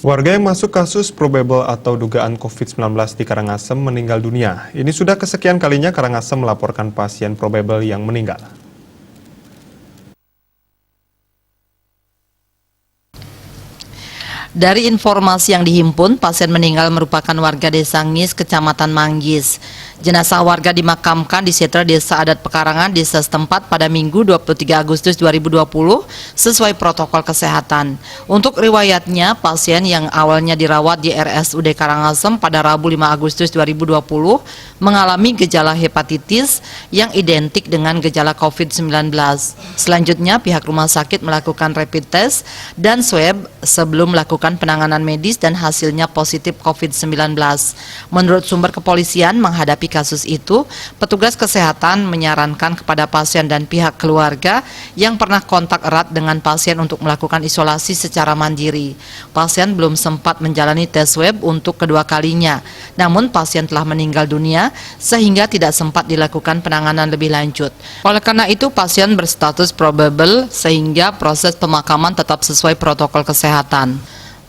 Warga yang masuk kasus probable atau dugaan COVID-19 di Karangasem meninggal dunia. Ini sudah kesekian kalinya Karangasem melaporkan pasien probable yang meninggal. Dari informasi yang dihimpun, pasien meninggal merupakan warga Desa Ngis, Kecamatan Manggis. Jenazah warga dimakamkan di Setra Desa Adat Pekarangan, desa setempat pada Minggu 23 Agustus 2020 sesuai protokol kesehatan. Untuk riwayatnya, pasien yang awalnya dirawat di RSUD Karangasem pada Rabu 5 Agustus 2020 mengalami gejala hepatitis yang identik dengan gejala COVID-19. Selanjutnya, pihak rumah sakit melakukan rapid test dan swab sebelum melakukan penanganan medis dan hasilnya positif COVID-19. Menurut sumber kepolisian, menghadapi kasus itu, petugas kesehatan menyarankan kepada pasien dan pihak keluarga yang pernah kontak erat dengan pasien untuk melakukan isolasi secara mandiri. Pasien belum sempat menjalani tes swab untuk kedua kalinya, namun pasien telah meninggal dunia sehingga tidak sempat dilakukan penanganan lebih lanjut. Oleh karena itu, pasien berstatus probable sehingga proses pemakaman tetap sesuai protokol kesehatan.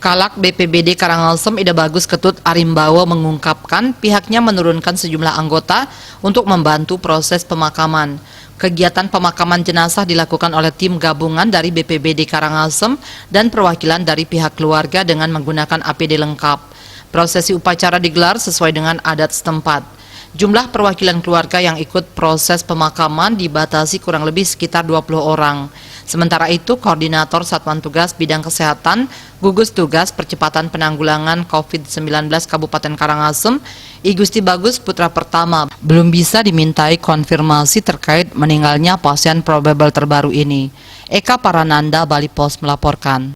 Kalak BPBD Karangasem Ida Bagus Ketut Arimbawo mengungkapkan pihaknya menurunkan sejumlah anggota untuk membantu proses pemakaman. Kegiatan pemakaman jenazah dilakukan oleh tim gabungan dari BPBD Karangasem dan perwakilan dari pihak keluarga dengan menggunakan APD lengkap. Prosesi upacara digelar sesuai dengan adat setempat. Jumlah perwakilan keluarga yang ikut proses pemakaman dibatasi kurang lebih sekitar 20 orang. Sementara itu, Koordinator Satuan Tugas Bidang Kesehatan, Gugus Tugas Percepatan Penanggulangan COVID-19 Kabupaten Karangasem, I Gusti Bagus Putra Pertama, belum bisa dimintai konfirmasi terkait meninggalnya pasien probable terbaru ini. Eka Parananda, Bali Pos melaporkan.